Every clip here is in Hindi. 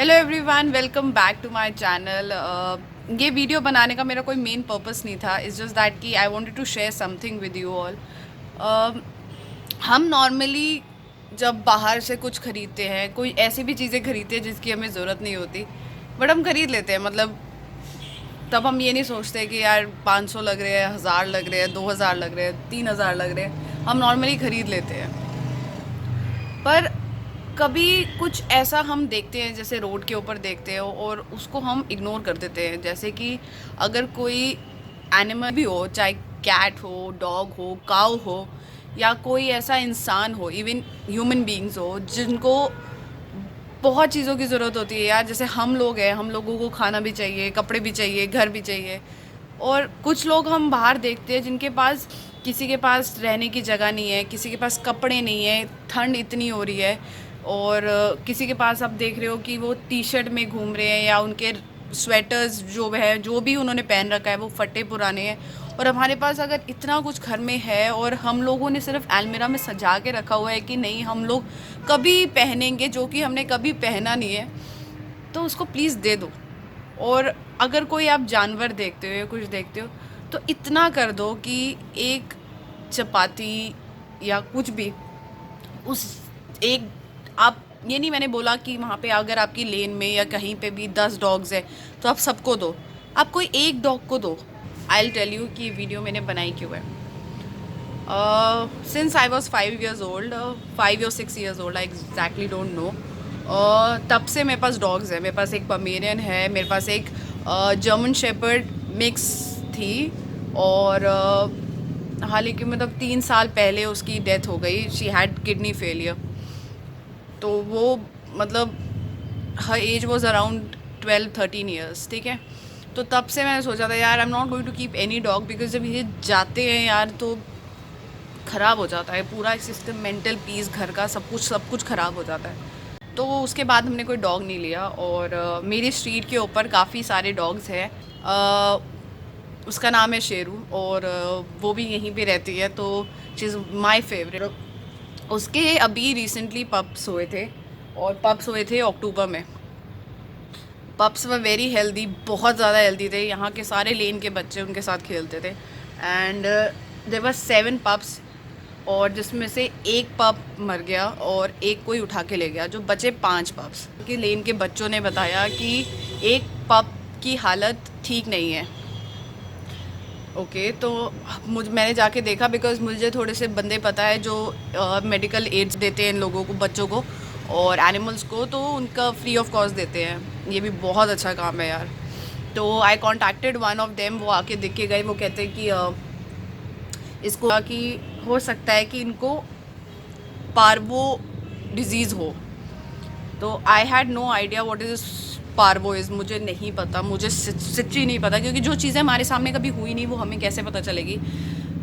Hello everyone, welcome back to my channel. ये वीडियो बनाने का मेरा कोई मेन पर्पस नहीं था। इट्स जस्ट दैट कि I wanted to share something with you all. हम नॉर्मली जब बाहर से कुछ खरीदते हैं, कोई ऐसी भी चीज़ें खरीदते हैं जिसकी हमें ज़रूरत नहीं होती, बट हम खरीद लेते हैं। मतलब तब हम ये नहीं सोचते कि यार 500 लग रहे हैं, 1000 लग रहे हैं, 2000 लग रहे हैं, 3000 लग रहे हैं। हम नॉर्मली खरीद लेते हैं। पर कभी कुछ ऐसा हम देखते हैं, जैसे रोड के ऊपर देखते हो और उसको हम इग्नोर कर देते हैं। जैसे कि अगर कोई एनिमल भी हो, चाहे कैट हो, डॉग हो, काऊ हो, या कोई ऐसा इंसान हो, इवन ह्यूमन बीइंग्स हो, जिनको बहुत चीज़ों की ज़रूरत होती है यार। जैसे हम लोग हैं, हम लोगों को खाना भी चाहिए, कपड़े भी चाहिए, घर भी चाहिए। और कुछ लोग हम बाहर देखते हैं जिनके पास, किसी के पास रहने की जगह नहीं है, किसी के पास कपड़े नहीं है, ठंड इतनी हो रही है। और किसी के पास आप देख रहे हो कि वो टी शर्ट में घूम रहे हैं, या उनके स्वेटर्स जो है, जो भी उन्होंने पहन रखा है, वो फटे पुराने हैं। और हमारे पास अगर इतना कुछ घर में है और हम लोगों ने सिर्फ अलमीरा में सजा के रखा हुआ है कि नहीं हम लोग कभी पहनेंगे, जो कि हमने कभी पहना नहीं है, तो उसको प्लीज़ दे दो। और अगर कोई आप जानवर देखते हो या कुछ देखते हो, तो इतना कर दो कि एक चपाती या कुछ भी, उस एक, आप ये नहीं, मैंने बोला कि वहाँ पे अगर आपकी लेन में या कहीं पे भी 10 डॉग्स है तो आप सबको दो। आप कोई एक डॉग को दो। आई विल टेल यू कि वीडियो मैंने बनाई क्यों है। Since I was 5 years old, 5 or 6 years old, I exactly don't know, तब से मेरे पास डॉग्स है। मेरे पास एक पमेरियन है, मेरे पास एक जर्मन शेपर्ड मिक्स थी, और हाल ही के मतलब 3 साल पहले उसकी डेथ हो गई। She had kidney failure. तो वो मतलब हर एज वॉज अराउंड 12-13 years, ठीक है। तो तब से मैंने सोचा था यार I am not going to keep any dog, because जब ये जाते हैं यार तो ख़राब हो जाता है पूरा सिस्टम, मेंटल पीस, घर का सब कुछ ख़राब हो जाता है। तो उसके बाद हमने कोई डॉग नहीं लिया। और मेरी स्ट्रीट के ऊपर काफ़ी सारे डॉग्स हैं। उसका नाम है शेरू, और वो भी यहीं पे रहती है, तो शी इज़ माई फेवरेट। उसके अभी रिसेंटली पप्स हुए थे, और पप्स हुए थे अक्टूबर में। पप्स वर वेरी हेल्दी, बहुत ज़्यादा हेल्दी थे। यहाँ के सारे लेन के बच्चे उनके साथ खेलते थे। एंड देयर वर 7 पप्स, और जिसमें से एक पप मर गया और एक कोई उठा के ले गया, जो बचे 5 पप्स। कि लेन के बच्चों ने बताया कि एक पप की हालत ठीक नहीं है। ओके, तो मैंने जाके देखा, बिकॉज मुझे थोड़े से बंदे पता है जो मेडिकल एड्स देते हैं इन लोगों को, बच्चों को और एनिमल्स को, तो उनका फ्री ऑफ कॉस्ट देते हैं। ये भी बहुत अच्छा काम है यार। तो आई कॉन्टैक्टेड वन ऑफ देम, वो आके देख के गए। वो कहते हैं कि इसको कि हो सकता है कि इनको पार्वो डिजीज़ हो। तो I had no idea what is parvo is, मुझे नहीं पता, मुझे सच्ची नहीं पता, क्योंकि जो चीज़ें हमारे सामने कभी हुई नहीं वो हमें कैसे पता चलेगी।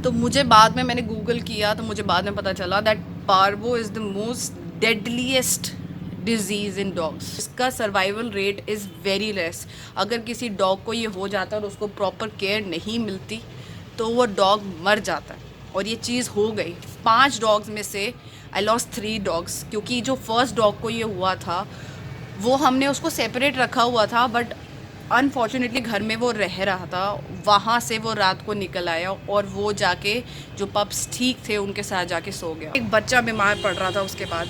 तो मुझे बाद में, मैंने गूगल किया तो मुझे बाद में पता चला that parvo is the most deadliest disease in dogs. इसका survival rate is very less. अगर किसी डॉग को ये हो जाता है और उसको प्रॉपर केयर नहीं मिलती तो वो डॉग मर जाता है। और ये चीज़ हो गई 5 डॉग्स में से। आई लॉस्ट 3 डॉग्स, क्योंकि जो फर्स्ट डॉग को ये हुआ था वो हमने उसको सेपरेट रखा हुआ था, बट अनफॉर्चुनेटली घर में वो रह रहा था, वहाँ से वो रात को निकल आया और वो जाके, जो पप्स ठीक थे उनके साथ जाके सो गया। एक बच्चा बीमार पड़ रहा था उसके बाद।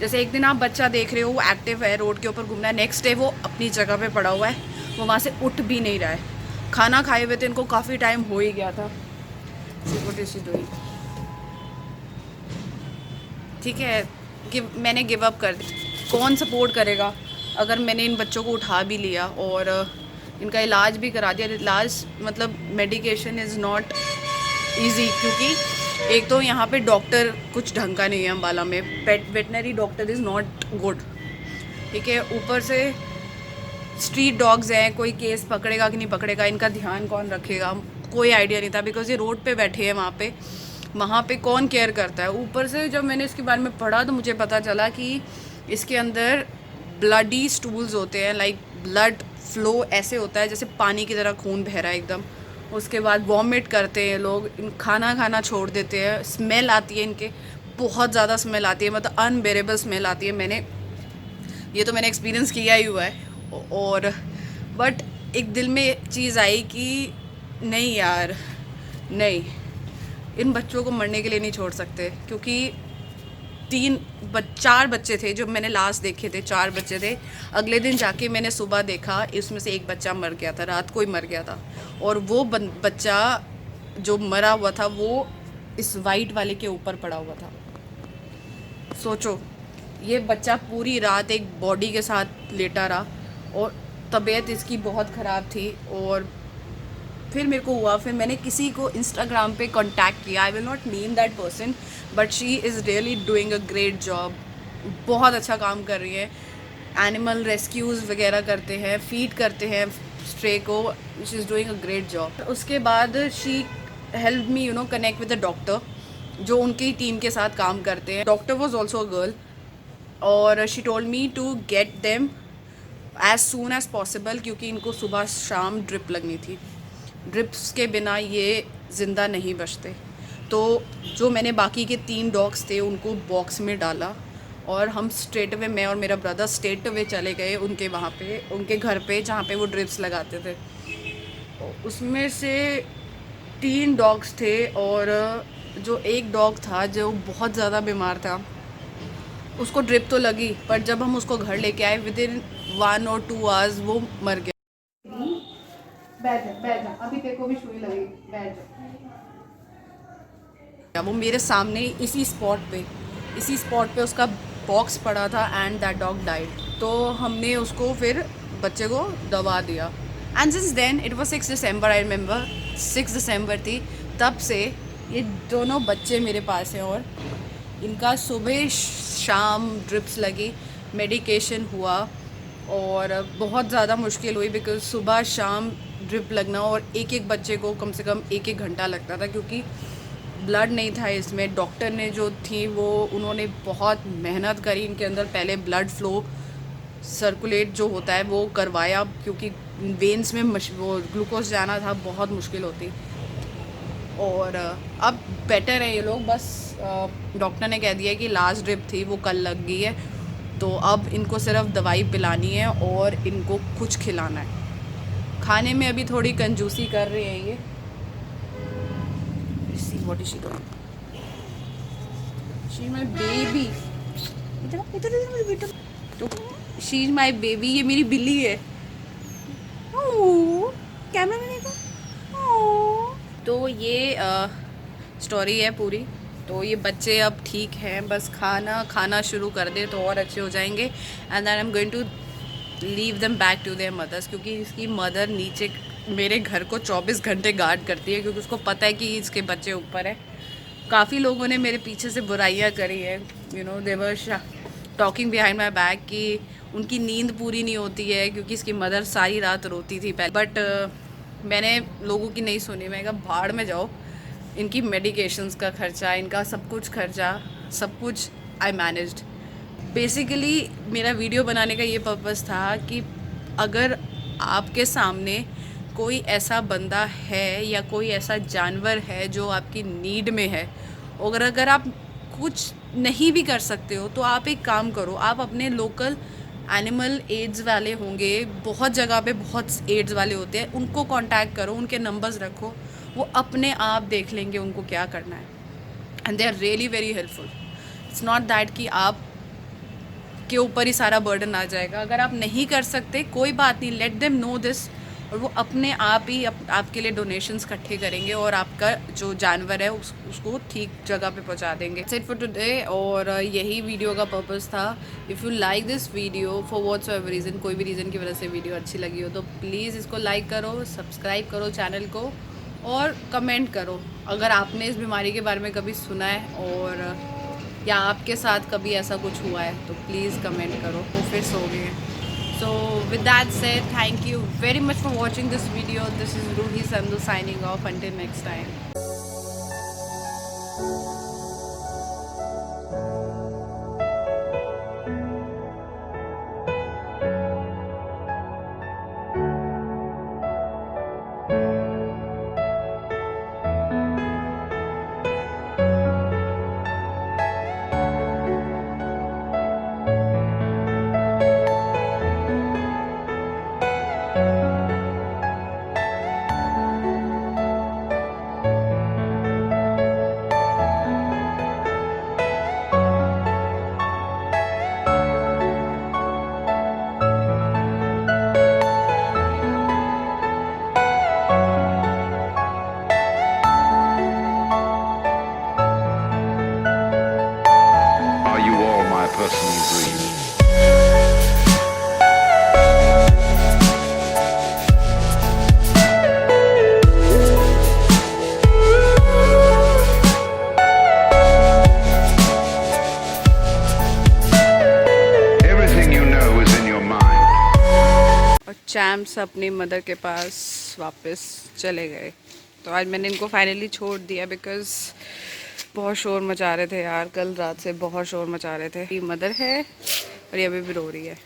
जैसे एक दिन आप बच्चा देख रहे हो, वो एक्टिव है, रोड के ऊपर घूमना है, नेक्स्ट डे वो अपनी जगह पे पड़ा हुआ है, वो वहाँ से उठ भी नहीं रहा है। खाना खाए हुए थे, इनको काफ़ी टाइम हो ही गया था। ठीक है कि मैंने गिव अप कर दी। कौन सपोर्ट करेगा अगर मैंने इन बच्चों को उठा भी लिया और इनका इलाज भी करा दिया। इलाज मतलब मेडिकेशन इज़ नॉट इजी, क्योंकि एक तो यहाँ पे डॉक्टर कुछ ढंग का नहीं है अम्बाला में, veterinary doctor is not good, ठीक है। ऊपर से स्ट्रीट डॉग्स हैं, कोई केस पकड़ेगा कि नहीं पकड़ेगा, इनका ध्यान कौन रखेगा, कोई आइडिया नहीं था, बिकॉज ये रोड पे बैठे हैं वहाँ पे कौन केयर करता है। ऊपर से जब मैंने इसके बारे में पढ़ा तो मुझे पता चला कि इसके अंदर ब्लडी स्टूल्स होते हैं, लाइक ब्लड फ्लो ऐसे होता है जैसे पानी की तरह खून बह रहा है एकदम। उसके बाद वॉमिट करते हैं लोग, खाना खाना छोड़ देते हैं, स्मेल आती है इनके, बहुत ज़्यादा स्मेल आती है, मतलब अनबेरेबल स्मेल आती है। मैंने ये तो मैंने एक्सपीरियंस किया ही हुआ है। और बट एक दिल में चीज़ आई कि नहीं यार, नहीं, इन बच्चों को मरने के लिए नहीं छोड़ सकते, क्योंकि चार बच्चे थे जो मैंने लास्ट देखे थे, चार बच्चे थे। अगले दिन जाके मैंने सुबह देखा, इसमें से एक बच्चा मर गया था, रात को ही मर गया था। और वो बच्चा जो मरा हुआ था वो इस वाइट वाले के ऊपर पड़ा हुआ था। सोचो, ये बच्चा पूरी रात एक बॉडी के साथ लेटा रहा और तबीयत इसकी बहुत ख़राब थी। और फिर मेरे को हुआ, फिर मैंने किसी को इंस्टाग्राम पे कांटेक्ट किया, I will not name that person, but she is really doing a great job. बहुत अच्छा काम कर रही है, एनिमल रेस्क्यूज़ वगैरह करते हैं, फीड करते हैं स्ट्रे को, she is doing a great job. उसके बाद she help me connect with the doctor जो उनकी टीम के साथ काम करते हैं। Doctor was also a girl, और she told me to get them as soon as possible, क्योंकि इनको सुबह शाम ड्रिप लगनी थी। ड्रिप्स के बिना ये ज़िंदा नहीं बचते। तो जो मैंने बाकी के 3 डॉग्स थे उनको बॉक्स में डाला, और हम स्ट्रेट वे, मैं और मेरा ब्रदर स्ट्रेट वे चले गए उनके वहाँ पे, उनके घर पे जहाँ पे वो ड्रिप्स लगाते थे। उसमें से 3 डॉग्स थे, और जो एक डॉग था जो बहुत ज़्यादा बीमार था, उसको ड्रिप तो लगी, पर जब हम उसको घर लेके आए विद इन 1 और 2 आवर्स वो मर गया। बैठ जा, अभी तेरे को भी सुई लगेगी, बैठ जा। वो मेरे सामने इसी स्पॉट पे उसका बॉक्स पड़ा था, एंड दैट डॉग डाइड। तो हमने उसको फिर बच्चे को दवा दिया, and since then it was 6 December, I remember 6 December थी, तब से ये दोनों बच्चे मेरे पास हैं, और इनका सुबह शाम ड्रिप्स लगी, मेडिकेशन हुआ, और बहुत ज़्यादा मुश्किल हुई बिकॉज़ सुबह शाम ड्रिप लगना, और एक एक बच्चे को कम से कम 1-1 घंटा लगता था, क्योंकि ब्लड नहीं था इसमें। डॉक्टर ने जो थी वो उन्होंने बहुत मेहनत करी इनके अंदर, पहले ब्लड फ्लो सर्कुलेट जो होता है वो करवाया, क्योंकि वेन्स में वो ग्लूकोज जाना था, बहुत मुश्किल होती। और अब बेटर है ये लोग, बस डॉक्टर ने कह दिया कि लास्ट ड्रिप थी वो कल लग गई है, तो अब इनको सिर्फ दवाई पिलानी है और इनको कुछ खिलाना है। खाने में अभी थोड़ी कंजूसी कर रहे हैं ये। See what is she doing, she is my baby, इधर इधर इधर मेरे बेटा, तो शी इज माय बेबी, ये मेरी बिल्ली है। ओह, कैमरा में देखो। तो ये स्टोरी है पूरी। तो ये बच्चे अब ठीक हैं, बस खाना शुरू कर दे तो और अच्छे हो जाएंगे, and then I am going to leave them back to their mothers, क्योंकि इसकी मदर नीचे मेरे घर को 24 घंटे गार्ड करती है, क्योंकि उसको पता है कि इसके बच्चे ऊपर है। काफ़ी लोगों ने मेरे पीछे से बुराइयाँ करी है, they were talking behind my back कि उनकी नींद पूरी नहीं होती है क्योंकि इसकी मदर सारी रात रोती थी पहले। बट मैंने लोगों की नहीं सुनी, मैं कहा भाड़ में जाओ, इनकी मेडिकेशंस का खर्चा, इनका सब कुछ खर्चा, सब कुछ आई मैनेज्ड। बेसिकली मेरा वीडियो बनाने का ये पर्पस था कि अगर आपके सामने कोई ऐसा बंदा है या कोई ऐसा जानवर है जो आपकी नीड में है, और अगर आप कुछ नहीं भी कर सकते हो तो आप एक काम करो, आप अपने लोकल एनिमल एड्स वाले होंगे, बहुत जगह पे बहुत एड्स वाले होते हैं, उनको कांटेक्ट करो, उनके नंबर्स रखो, वो अपने आप देख लेंगे उनको क्या करना है, and they are really very helpful. It's not that कि आप के ऊपर ही सारा बर्डन आ जाएगा। अगर आप नहीं कर सकते कोई बात नहीं, लेट देम नो दिस, और वो अपने आप ही आपके लिए डोनेशंस इकट्ठे करेंगे और आपका जो जानवर है उसको ठीक जगह पे पहुंचा देंगे। इट्स इट फॉर टुडे, और यही वीडियो का पर्पस था। If you like this video for whatsoever reason, कोई भी रीज़न की वजह से वीडियो अच्छी लगी हो तो प्लीज़ इसको लाइक करो, सब्सक्राइब करो चैनल को, और कमेंट करो अगर आपने इस बीमारी के बारे में कभी सुना है, और या आपके साथ कभी ऐसा कुछ हुआ है तो प्लीज़ कमेंट करो। तो फिर सो गए। So with that said, thank you very much for watching this video. This is Ruhi Sandhu signing off. Until next time. Champs अपनी मदर के पास वापस चले गए। तो आज मैंने इनको फाइनली छोड़ दिया बिकॉज़ बहुत शोर मचा रहे थे यार, कल रात से बहुत शोर मचा रहे थे। ये मदर है और ये अभी भी रो रही है।